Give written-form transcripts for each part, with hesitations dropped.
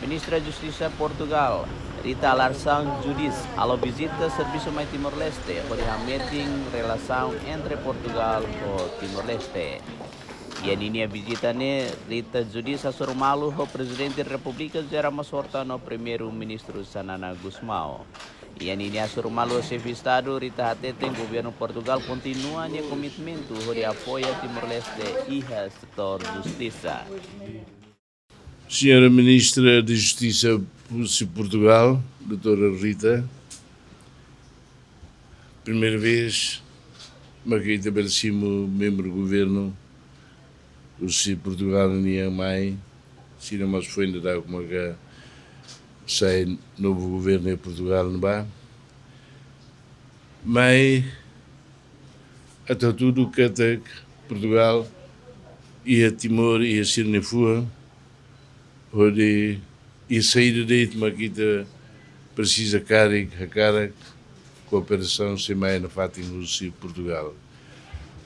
Ministra da Justiça Portugal, Rita Larsan Judis, alo visita Serviço Mai Timor-Leste, por meeting relação entre Portugal e Timor-Leste. E a linha visita Rita Judis assurmalo o Presidente da República Zera Masorta no Primeiro-Ministro Sanana Gusmao. E a linha assurmalo o chefe de Estado Rita Hatete, governo Portugal continua no comitimento de apoio a Timor-Leste e a setor justiça. Senhora Ministra da Justiça de Portugal, doutora Rita, primeira vez que estabelecemos membro do governo de Portugal nem mais, se não mais foi ainda dar como que sai novo governo em Portugal não vai, mas até tudo que até Portugal e a Timor e a Sirnefua onde e saída daí mas kita precisa cara cooperação sem mais na fatinho de Portugal.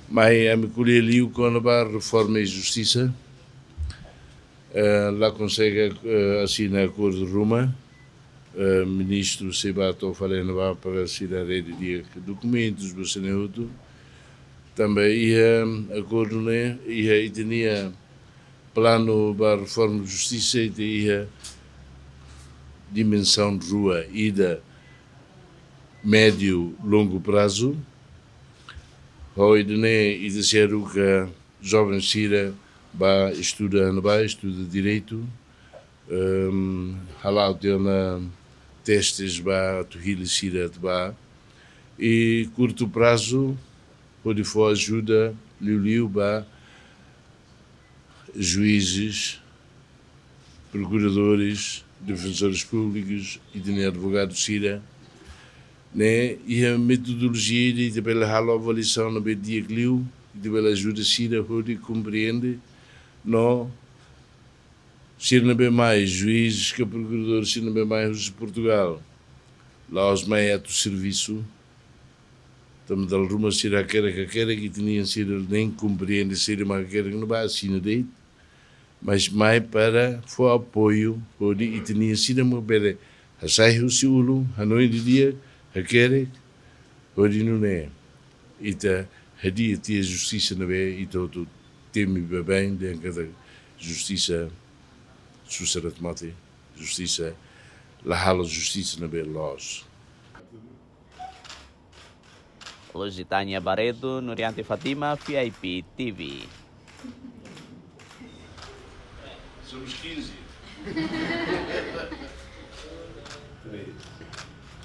Mas a me colher ali o a reforma e justiça lá consegue assinar acordo de Roma, ministro Sebato falando para assinar de documentos do Senado também e acordo né e tinha plano para a reforma de justiça e a dimensão de rua e da médio longo prazo. Hoje né e dizer que jovem Sira vai estuda direito, halal tem testes vai tuhil Sira vai e curto prazo pode for ajuda liu vai juízes, procuradores, defensores públicos e de advogados Sira, né? E a metodologia de pela avaliação no dia que liu, de pela ajuda Sira onde compreende não ser não bem mais juízes que procuradores ser não bem mais os de Portugal, lá os meios do serviço estamos dando rumo Sira que tinham sido nem compreende ser uma que não vai assinar daí mas mais para foi apoio onde e tinha sido uma bela a sair o siulo a noite de dia a querer onde não é e tá a dia tinha justiça na vez e todo teme bem dentro da justiça sociedade justiça la hala justiça na vez los Lusitania Barreto, Nuriante Fatima, VIP TV. Somos 15.